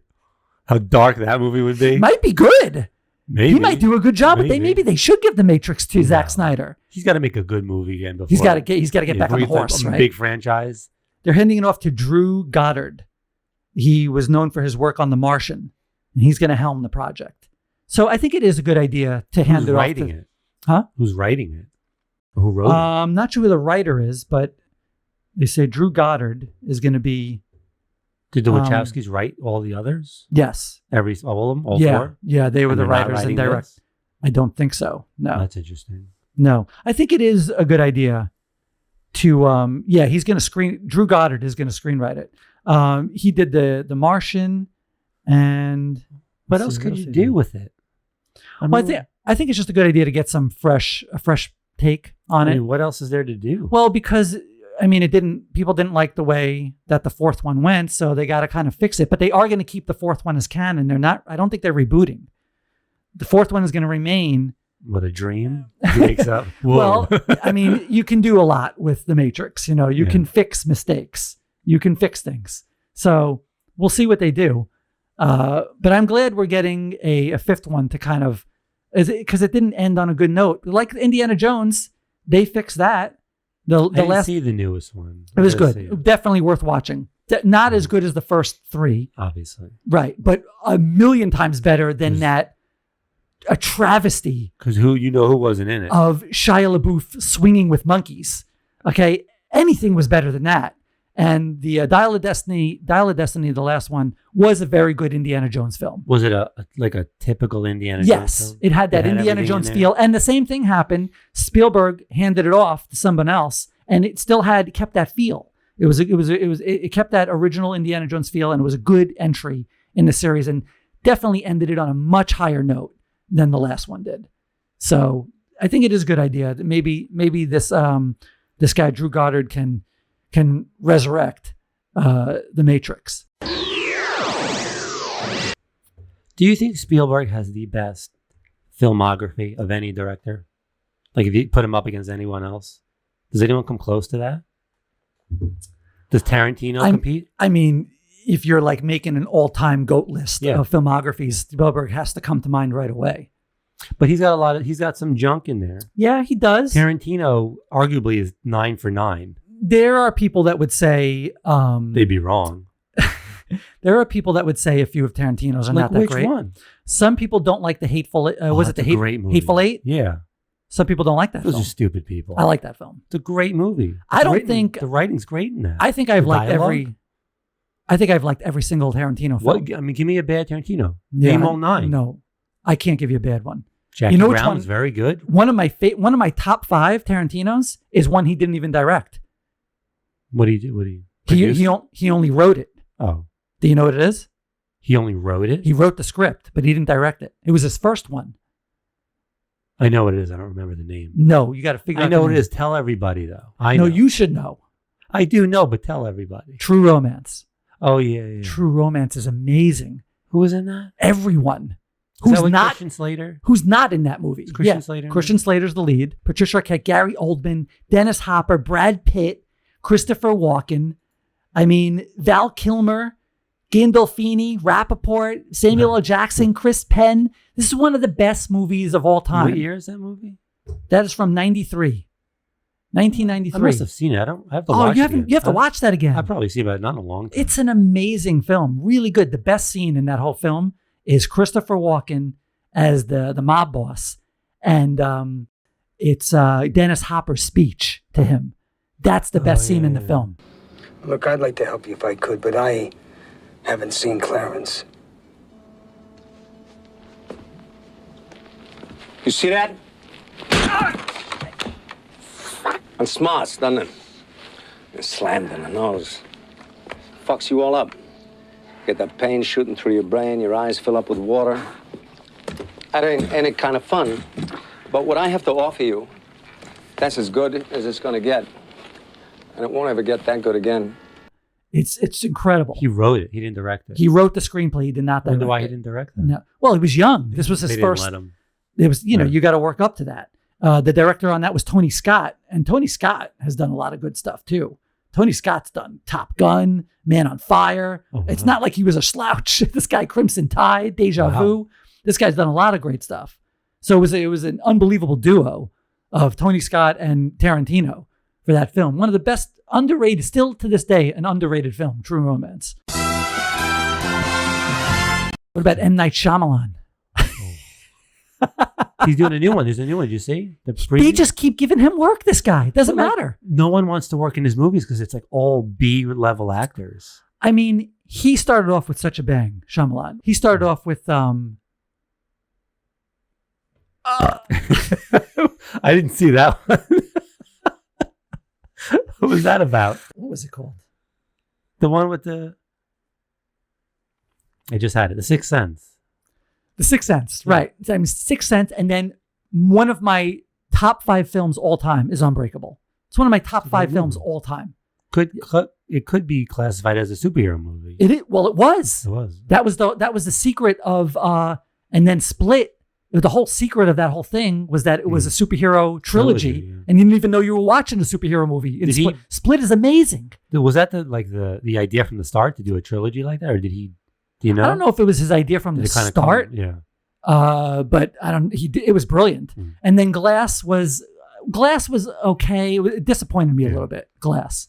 how dark that movie would be? Might be good. Maybe he might do a good job, but maybe they should give The Matrix to Zack Snyder. He's got to make a good movie again before. He's got to get back on the horse, right? Big franchise. They're handing it off to Drew Goddard. He was known for his work on The Martian, and he's going to helm the project. So I think it is a good idea to hand it off to. Who's writing it? Huh? Who's writing it? Who wrote it? I'm not sure who the writer is, but they say Drew Goddard is going to be. Did the Wachowskis write all the others? Yes. All of them? All four? Yeah, they were the writers and directors. I don't think so. No. That's interesting. No. I think it is a good idea to, he's going to Drew Goddard is going to screenwrite it. He did the Martian and... What else could you do with it? I think it's just a good idea to get a fresh take on it. What else is there to do? Well, because... people didn't like the way that the fourth one went, so they got to kind of fix it. But they are going to keep the fourth one as canon. I don't think they're rebooting. The fourth one is going to remain. What a dream. Wakes up. Well, you can do a lot with The Matrix. You can fix mistakes. You can fix things. So we'll see what they do. But I'm glad we're getting a fifth one to kind of, because it didn't end on a good note. Like Indiana Jones, they fixed that. I didn't see the newest one. It was good. Definitely worth watching. Not as good as the first three. Obviously. Right. But a million times better than a travesty. Because who wasn't in it? Of Shia LaBeouf swinging with monkeys. Okay. Anything was better than that. And the Dial of Destiny, the last one, was a very good Indiana Jones film. Was it a typical Indiana Jones film? Yes, it had that Indiana Jones feel. And the same thing happened. Spielberg handed it off to someone else, and it still kept that feel. It kept that original Indiana Jones feel, and it was a good entry in the series, and definitely ended it on a much higher note than the last one did. So I think it is a good idea that maybe this guy Drew Goddard can resurrect The Matrix. Do you think Spielberg has the best filmography of any director? Like if you put him up against anyone else, does anyone come close to that? Does Tarantino compete? If you're like making an all-time GOAT list of filmographies, Spielberg has to come to mind right away. But he's got some junk in there. Yeah, he does. Tarantino arguably is 9 for 9. There are people that would say... they'd be wrong. There are people that would say a few of Tarantino's are not that great. Which one? Some people don't like the Hateful... Hateful Eight? Yeah. Some people don't like that film. Those are stupid people. I like that film. It's a great movie. I don't think... The writing's great in that. I think I've liked every single Tarantino film. What? Give me a bad Tarantino. Name all 9. No. I can't give you a bad one. Jackie Brown is very good. One of my top 5 Tarantinos is one he didn't even direct. What do you do? He only wrote it. Oh. Do you know what it is? He only wrote it? He wrote the script, but he didn't direct it. It was his first one. I know what it is. I don't remember the name. No, you got to figure out. I know what it is. Tell everybody, though. No, you should know. I do know, but tell everybody. True Romance. Oh, yeah. True Romance is amazing. Who was in that? Everyone. Christian Slater? Who's not in that movie? Christian Slater? Christian Slater's the lead. Patricia Arquette, Gary Oldman, Dennis Hopper, Brad Pitt, Christopher Walken. Val Kilmer, Gandolfini, Rappaport, Samuel L. Jackson, Chris Penn. This is one of the best movies of all time. What year is that movie? That is from 1993. I must have seen it. I have to watch it. You have to watch that again. I've probably seen it, but not in a long time. It's an amazing film. Really good. The best scene in that whole film is Christopher Walken as the mob boss. And it's Dennis Hopper's speech to him. That's the best scene in the film. Look, I'd like to help you if I could, but I haven't seen Clarence. You see that? And smarts, doesn't it? It slammed in the nose. Fucks you all up. Get that pain shooting through your brain, your eyes fill up with water. That ain't it kind of fun? But what I have to offer you, that's as good as it's gonna get. And it won't ever get that good again. It's incredible. He wrote it. He didn't direct it. He wrote the screenplay. He did not I direct wonder why it. he didn't direct it. No. Well, he was young. This was his They first. didn't let him. It was, Right. you got to work up to that. The director on that was Tony Scott, and Tony Scott has done a lot of good stuff too. Tony Scott's done Top Gun, Man on Fire. Oh, It's wow. not like he was a slouch. This guy, Crimson Tide, Deja Vu. This guy's done a lot of great stuff. So it was an unbelievable duo of Tony Scott and Tarantino for that film. One of the best underrated, still to this day, an underrated film, True Romance. What about M. Night Shyamalan? He's doing a new one. There's a new one. Did you see? The They preview? just keep giving him work, this guy. Doesn't matter. No one wants to work in his movies because it's like all B-level actors. I mean, he started off with such a bang, Shyamalan. He started off with I didn't see that one. What was that about? what was it called? The one with the... I just had it. The Sixth Sense. The Sixth Sense, right. I mean, Sixth Sense, and then one of my top 5 films all time is Unbreakable. It's one of my top 5 films all time. It could be classified as a superhero movie. Well, it was. It was. That was the secret of and then Split. The whole secret of that whole thing was that it was a superhero trilogy, yeah. and you didn't even know you were watching a superhero movie. Did he- Split is amazing. Was that the idea from the start to do a trilogy like that, or did he? Do you know? I don't know if it was his idea from Did the it kinda start. yeah. But I don't. It was brilliant. And then Glass was okay. It disappointed me a little bit. Glass.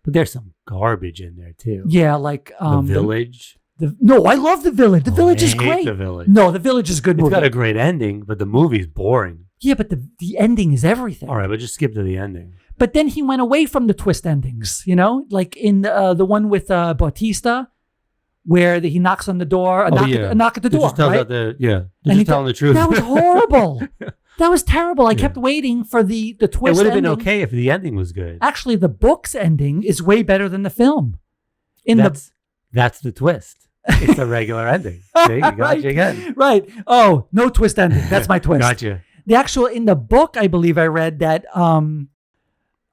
But there's some garbage in there too. Yeah, like The Village. No, I love The Village. The Village is hate great. The Village. No, The Village is a good It's movie. got a great ending, but the movie's boring. Yeah, but the ending is everything. All right, but just skip to the ending. But then he went away from the twist endings. You know, like in the one with Bautista, where he knocks on the door, a knock at the door, Just tells right? out they're And just he telling the truth. That was horrible. That was terrible. I kept waiting for the twist. It would have been ending. okay if the ending was good. Actually, the book's ending is way better than the film. That's the twist. It's the regular ending. See, you got Right. you again. Right. Oh, no twist ending. That's my twist. Gotcha. The actual in the book, I believe I read that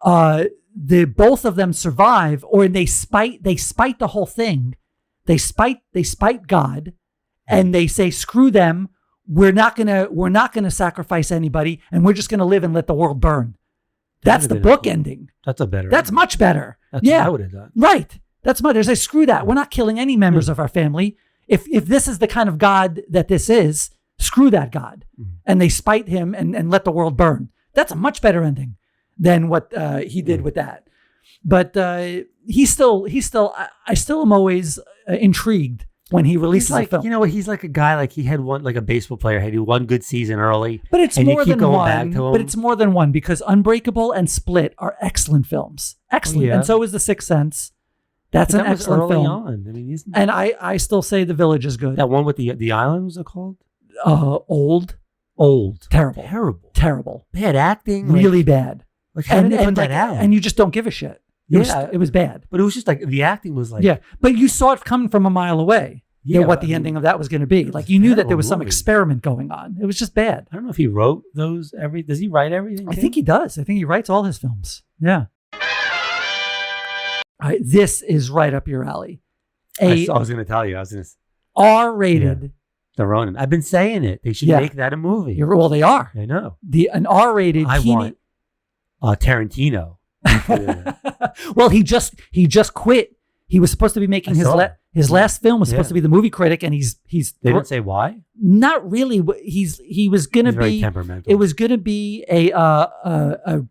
the both of them survive, or they spite the whole thing. They spite God, and they say, "Screw them. We're not gonna sacrifice anybody, and we're just gonna live and let the world burn." That's the book ending. That's a better. That's ending. much better. That's yeah, what I would have done. right. That's much. They say, "Screw that. We're not killing any members of our family. If this is the kind of God that this is, screw that God." And they spite him and let the world burn. That's a much better ending than what he did with that. But I still am always intrigued when he releases He's like, a film. you know, he's like a guy, like he had one, like a baseball player had one good season early. But it's and more you keep than going one. back to him. But it's more than one, because Unbreakable and Split are excellent films. Excellent. yeah. And so is The Sixth Sense. That's But an that was excellent early film. on. I mean, And I still say The Village is good. that one with the island, was it called? Old. Terrible. Bad acting. Really bad. Like how did they put that out? And you just don't give a shit. It was bad. But it was just like the acting was like. Yeah, but you saw it coming from a mile away. Yeah, what but the I ending mean, of that was going to be. it Like was you a knew that there terrible was some movie. experiment going on. It was just bad. I don't know if he wrote those. Does he write everything? I think he does. I think he writes all his films. Yeah. All right, this is right up your alley. I was going to tell you. I was going to. R-rated. The Ronin. I've been saying it. They should Yeah. make that a movie. Well, they are. I know. An R-rated. I want Tarantino. Well, he just quit. He was supposed to be making his last film was supposed to be The Movie Critic, and he's They didn't say why. not really. He was gonna He's very be. temperamental. It was gonna be a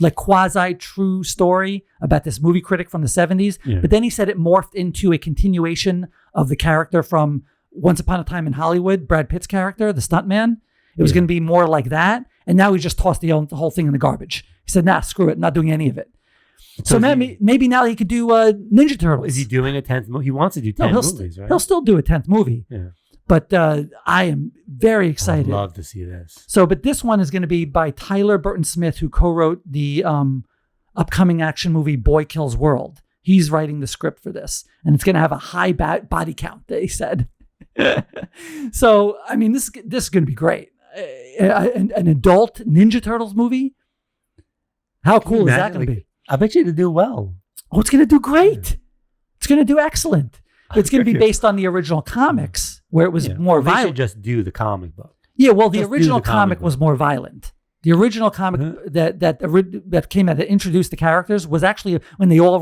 like quasi true story about this movie critic from the 70s. Yeah. But then he said it morphed into a continuation of the character from Once Upon a Time in Hollywood, Brad Pitt's character, the stuntman. It was going to be more like that. And now he just tossed the whole thing in the garbage. He said, nah, screw it. Not doing any of it. So maybe now he could do Ninja Turtles. Is he doing a 10th movie? He wants to do 10 movies, right? He'll still do a 10th movie. Yeah. But I am very excited. I'd love to see this. So, but this one is going to be by Tyler Burton Smith, who co-wrote the upcoming action movie Boy Kills World. He's writing the script for this, and it's going to have a high body count, they said. So, I mean, this is going to be great. An adult Ninja Turtles movie? How cool is that going to be? I bet you it'll do well. Oh, it's going to do great. It's going to do excellent. It's going to be based on the original comics, where it was more violent. They should just do the comic book. Yeah, well, the original comic was more violent. The original comic that came out that introduced the characters was actually when they all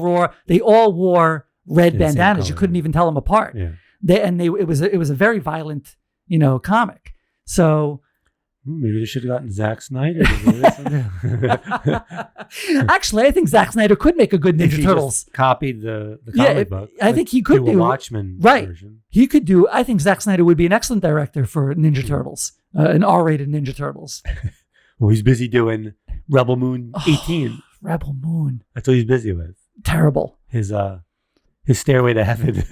wore red bandanas. You couldn't even tell them apart. Yeah. It was a very violent, comic. So maybe they should have gotten Zack Snyder. Actually, I think Zack Snyder could make a good Ninja Turtles. Copied the comic book. I think he could do a Watchmen version. He could do. I think Zack Snyder would be an excellent director for Ninja Turtles, an R-rated Ninja Turtles. Well, he's busy doing Rebel Moon 18. Rebel Moon. That's what he's busy with. Terrible. His Stairway to Heaven.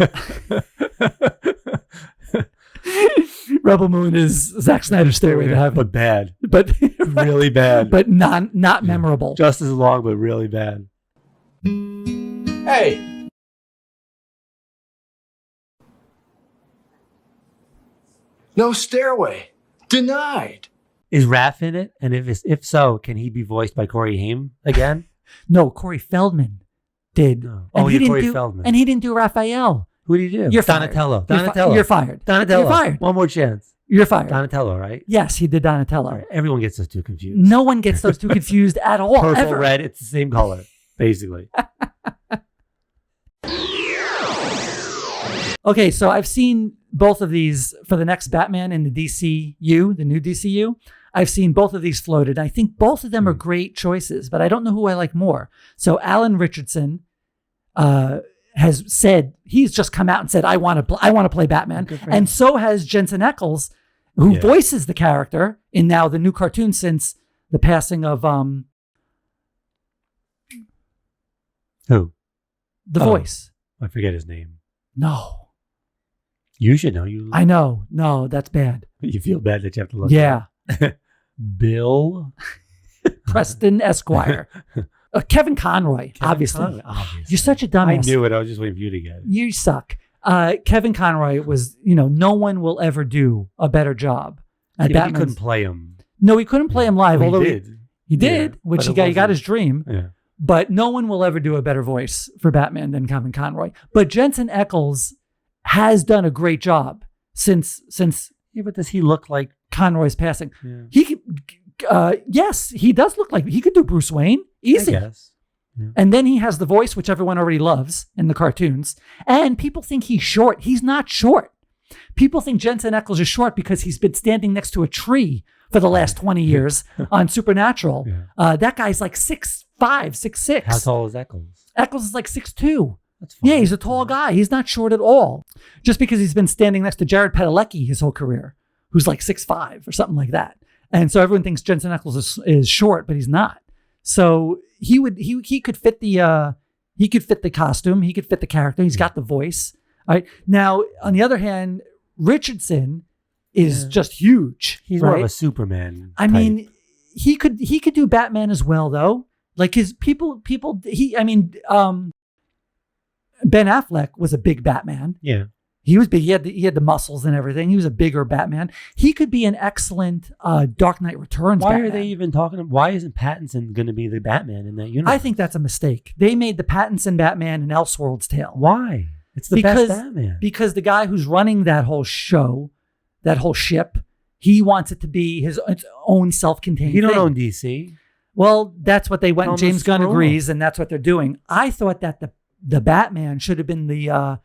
Rebel Moon is Zack Snyder's Stairway to Heaven. But bad. But really bad. But not memorable. Just as long, but really bad. Hey. No stairway. Denied. Is Raph in it? And if so, can he be voiced by Corey Haim again? No, Corey Feldman did. No. Corey Feldman. And he didn't do Raphael. Who did he do? You're Donatello. Fired. Donatello. You're fired. Donatello. You're fired. One more chance. You're fired. Donatello, right? Yes, he did Donatello. Right. Everyone gets those two confused. No one gets those two confused at all. Purple, ever. red, it's the same color, basically. Okay, so I've seen both of these for the next Batman in the DCU, the new DCU. I've seen both of these floated. I think both of them are great choices, but I don't know who I like more. So Alan Richardson has said, he's just come out and said, I want to play Batman. And so has Jensen Ackles, who voices the character in now the new cartoon since the passing of who? The voice. I forget his name. No. You should know. I know. No, that's bad. You feel bad that you have to look. Yeah. Bill Preston Esquire. Kevin Conroy, obviously. You're such a dumbass. I knew it. I was just waiting for you to get it. You suck. Kevin Conroy was, no one will ever do a better job at Batman. He couldn't play him. No, he couldn't play him live. Well, although he did, which he got his dream. Yeah. But no one will ever do a better voice for Batman than Kevin Conroy. But Jensen Ackles has done a great job since. Yeah, but does he look like Conroy's passing? Yeah. He could, yes, he does look like he could do Bruce Wayne easy. I guess. Yeah. And then he has the voice, which everyone already loves in the cartoons. And people think he's short. He's not short. People think Jensen Ackles is short because he's been standing next to a tree for the last 20 years on Supernatural. Yeah. That guy's like 6'5", 6'6". How tall is Ackles? Ackles is like 6'2". That's fine. Yeah, he's a tall guy. He's not short at all. Just because he's been standing next to Jared Padalecki his whole career, who's like 6'5" or something like that. And so everyone thinks Jensen Ackles is short, but he's not. So he could fit the costume. He could fit the character. He's got the voice. All right. Now, on the other hand, Richardson is just huge. He's more of a Superman. I mean, he could do Batman as well, though. Like his Ben Affleck was a big Batman. Yeah. He was big. He had the muscles and everything. He was a bigger Batman. He could be an excellent Dark Knight Returns Why Batman. are they even talking? Why isn't Pattinson going to be the Batman in that universe? I think that's a mistake. They made the Pattinson Batman an Elseworlds Tale. Why? It's the best Batman. Because the guy who's running that whole show, that whole ship, he wants it to be its own self-contained You don't thing. own DC. Well, that's what they went. James Gunn screw agrees, and that's what they're doing. I thought that the Batman should have been the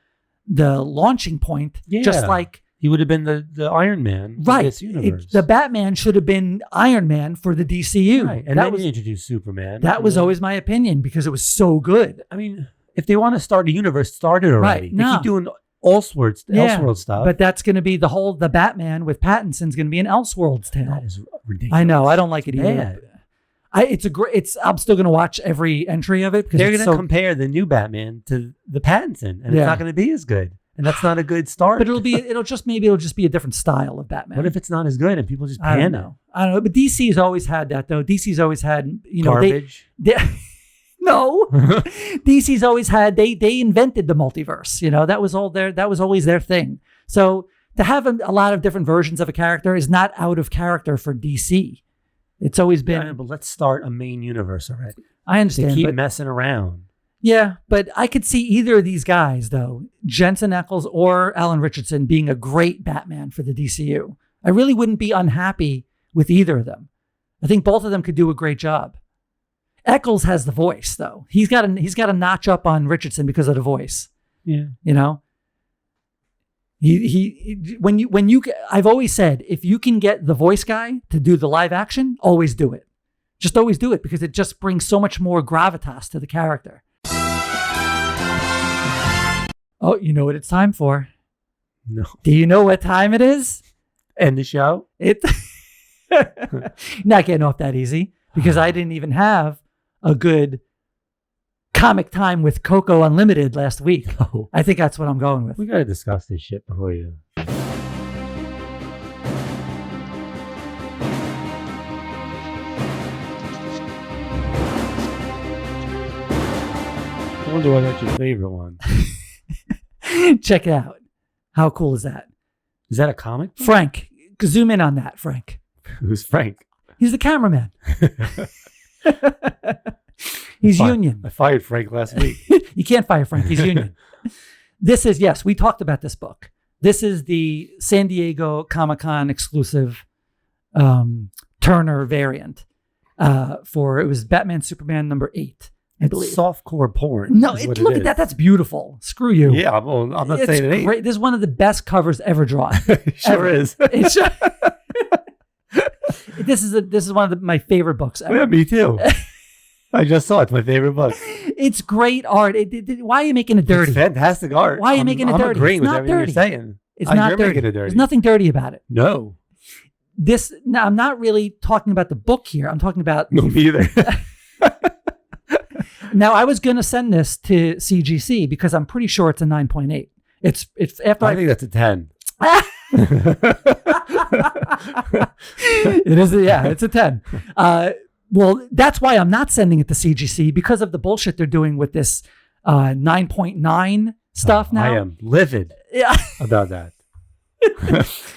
launching point, just like he would have been the Iron Man, right? Of this universe. The Batman should have been Iron Man for the DCU, right? And then you introduced Superman. That was always my opinion because it was so good. I mean, if they want to start a universe, start it already. Right? They keep doing Elseworld stuff, but that's going to be the Batman with Pattinson's going to be an Elseworlds tale. That is ridiculous. I know. I don't like it either. I'm still going to watch every entry of it because they're going to compare the new Batman to the Pattinson, and it's not going to be as good. And that's not a good start. But it'll just be a different style of Batman. What if it's not as good and people just I don't pan know. But DC's always had that though. DC's always had, garbage. No, DC's always had. They invented the multiverse. That was always their thing. So to have a lot of different versions of a character is not out of character for DC. It's always been. Yeah, but let's start a main universe already. I understand. They keep messing around. Yeah, but I could see either of these guys, though, Jensen Ackles or Alan Richardson, being a great Batman for the DCU. I really wouldn't be unhappy with either of them. I think both of them could do a great job. Ackles has the voice, though. He's got a notch up on Richardson because of the voice. Yeah, I've always said, if you can get the voice guy to do the live action, always do it. Just always do it because it just brings so much more gravitas to the character. Oh, you know what it's time for? No. Do you know what time it is? End the show? Not getting off that easy because I didn't even have a good comic time with Coco Unlimited last week. Oh. I think that's what I'm going with. We got to discuss this shit before you. I wonder why that's your favorite one. Check it out. How cool is that? Is that a comic book? Frank, zoom in on that, Frank. Who's Frank? He's the cameraman. He's union. I fired Frank last week. You can't fire Frank. He's union. This is, yes, we talked about this book. This is the San Diego Comic-Con exclusive Turner variant it was Batman Superman number 8. I believe. It's softcore porn. No, look at that. That's beautiful. Screw you. Yeah, I'm not saying it ain't. Great. This is one of the best covers ever drawn. Sure is. This is one of my favorite books ever. Yeah, me too. I just saw it. It's my favorite book. It's great art. Why are you making it dirty? It's fantastic art. Why are you making it dirty? I'm agreeing It's with not everything dirty. you're saying. It's not you're dirty. making it dirty. There's nothing dirty about it. No. Now, I'm not really talking about the book here. I'm talking about... No, me either. Now, I was going to send this to CGC because I'm pretty sure it's a 9.8. It's after I think that's a 10. It is, it's a 10. Well, that's why I'm not sending it to CGC because of the bullshit they're doing with this 9.9 stuff now. I am livid about that.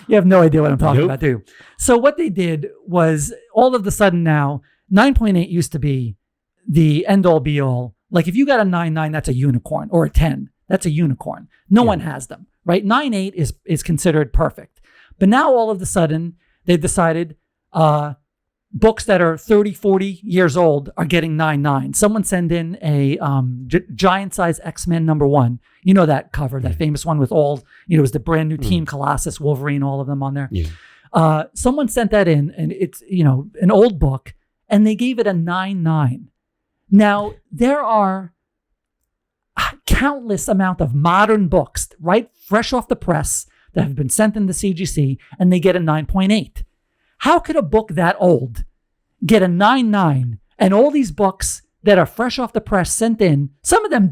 You have no idea what I'm talking about, do you? So what they did was all of a sudden now, 9.8 used to be the end all be all. Like if you got a 9.9, that's a unicorn, or a 10, that's a unicorn. No one has them, right? 9.8 is considered perfect. But now all of a sudden they've decided books that are 30, 40 years old are getting 9.9. Someone send in a giant size X-Men #1. You know that cover, that famous one with all, it was the brand new team, Colossus, Wolverine, all of them on there. Yeah. Someone sent that in and it's, an old book and they gave it a 9.9. Now, there are countless amount of modern books, right, fresh off the press that have been sent into CGC, and they get a 9.8. How could a book that old get a 9.9, and all these books that are fresh off the press sent in, some of them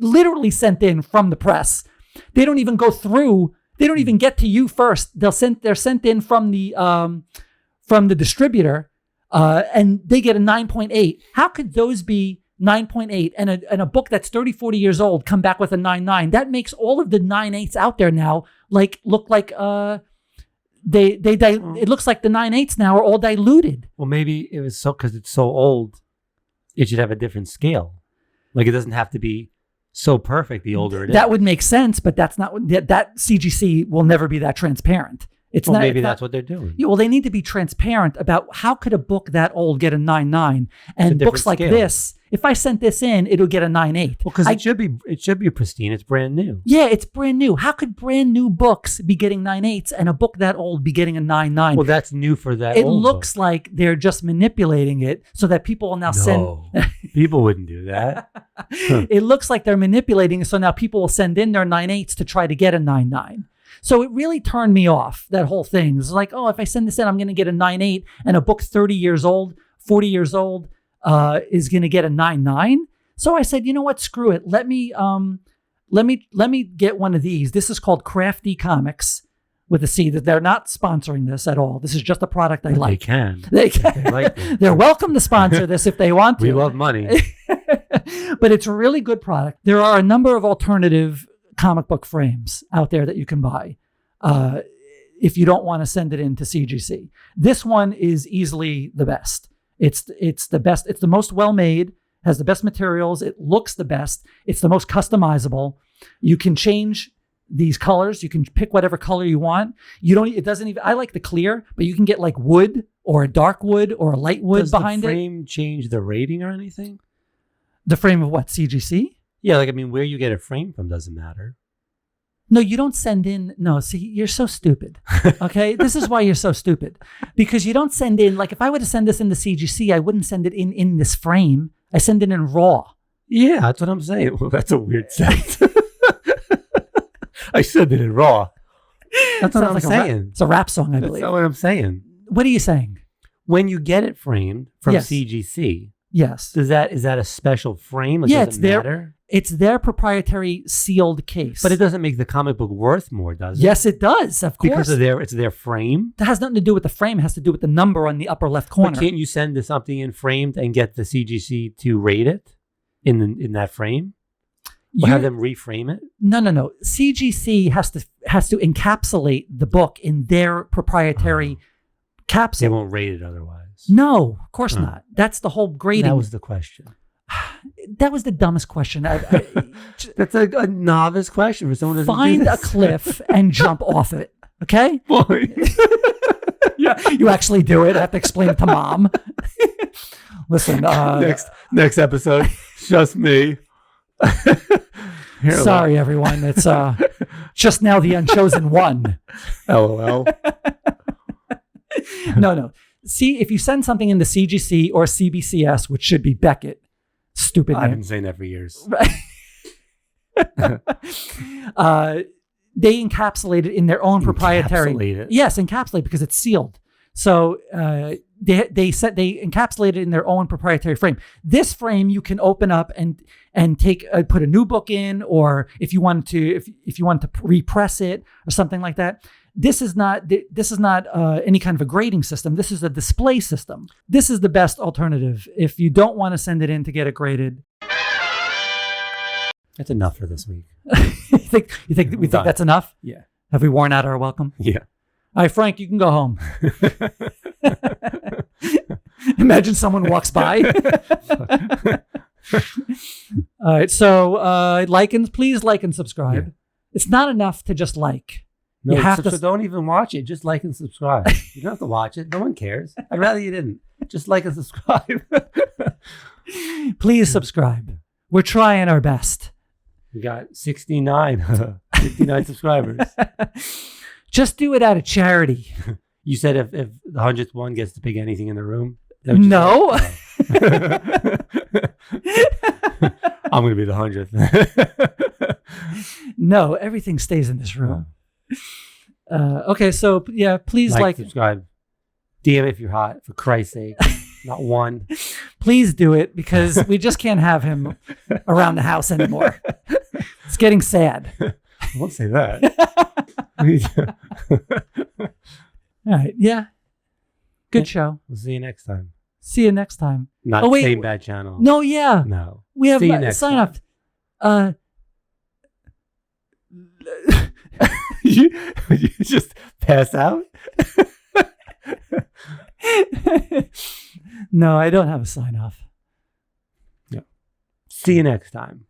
literally sent in from the press, they don't even go through, they don't even get to you first. They're sent in from the distributor, and they get a 9.8. How could those be 9.8 and a book that's 30, 40 years old come back with a 9.9? That makes all of the 9.8s out there now look like it looks like the 9.8s now are all diluted. Well, maybe it was because it's so old, it should have a different scale. Like it doesn't have to be so perfect the older it is. That would make sense, but that's not that CGC will never be that transparent. That's what they're doing. Yeah, well, they need to be transparent about how could a book that old get a 9.9, and books like this. If I sent this in, it'll get a 9.8. Well, because it should be pristine. It's brand new. Yeah, it's brand new. How could brand new books be getting 9.8s and a book that old be getting a 9.9? Well, that's new for that. It old looks book. like they're just manipulating it so that people will now send. People wouldn't do that. It looks like they're manipulating it so now people will send in their 9.8s to try to get a 9.9. So it really turned me off, that whole thing. It's like, oh, if I send this in, I'm going to get a 9.8, and a book 30 years old, 40 years old, is going to get a 9.9. So I said, you know what? Screw it. Let me get one of these. This is called Crafti Comics with a C. That they're not sponsoring this at all. This is just a product I like. They can. They can. They like it. They're welcome to sponsor this if they want to. We love money. But it's a really good product. There are a number of alternative comic book frames out there that you can buy if you don't want to send it into CGC. This one is easily the best. It's the best. It's the most well-made, has the best materials. It looks the best. It's the most customizable. You can change these colors. You can pick whatever color you want. It doesn't even, I like the clear, but you can get like wood or a dark wood or a light wood behind it. Does the frame change the rating or anything? The frame of what? CGC? Yeah, like, I mean, where you get a frame from doesn't matter. No, you don't send in. No, see, you're so stupid. Okay. This is why you're so stupid, because you don't send in, like, if I were to send this into CGC, I wouldn't send it in this frame. I send it in raw. Yeah, that's what I'm saying. Well, that's a weird sentence. I said it in raw. That's what I'm saying. It's a rap song, I believe. That's not what I'm saying. What are you saying? When you get it framed from Yes. CGC, Yes. is that a special frame? Like, Yeah, does it matter? It's their proprietary sealed case. But it doesn't make the comic book worth more, does it? Yes, it does. Of course. Because it's their frame. That has nothing to do with the frame. It has to do with the number on the upper left corner. But can't you send something in framed and get the CGC to rate it in that frame? Or have them reframe it? No. CGC has to encapsulate the book in their proprietary capsule. They won't rate it otherwise. No, of course not. That's the whole grading. That was the question. That was the dumbest question. That's a novice question for someone who doesn't Find do a this. cliff and jump off it. Okay? Boy. Yeah, you actually do it. I have to explain it to mom. Listen. Next episode, just me. Sorry, everyone. It's just now the unchosen one. LOL. No. See, if you send something into CGC or CBCS, which should be Beckett, stupid I've name. been saying that for years. They encapsulate it in their own proprietary. Encapsulate it? Yes, encapsulate because it's sealed. So they encapsulate it in their own proprietary frame. This frame you can open up and take put a new book in, or if you want to repress it or something like that. This is not any kind of a grading system. This is a display system. This is the best alternative if you don't want to send it in to get it graded. That's enough for this week. You think that's enough? Yeah. Have we worn out our welcome? Yeah. All right, Frank, you can go home. Imagine someone walks by. All right, so please like and subscribe. Yeah. It's not enough to just like. No, you have so don't even watch it. Just like and subscribe. You don't have to watch it. No one cares. I'd rather you didn't. Just like and subscribe. Please subscribe. We're trying our best. We got 69 subscribers. Just do it out of charity. You said if the 100th one gets to pick anything in the room? No. I'm going to be the 100th. No, everything stays in this room. Okay, so yeah, please like subscribe. DM if you're hot, for Christ's sake. Not one. Please do it, because we just can't have him around the house anymore. It's getting sad. I won't say that. All right. Yeah. Good show. We'll see you next time. See you next time. Not the same bad channel. No, yeah. No. We have see you next sign time. off. You just pass out? No, I don't have a sign off. No. See you next time.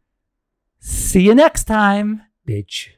See you next time. Bitch.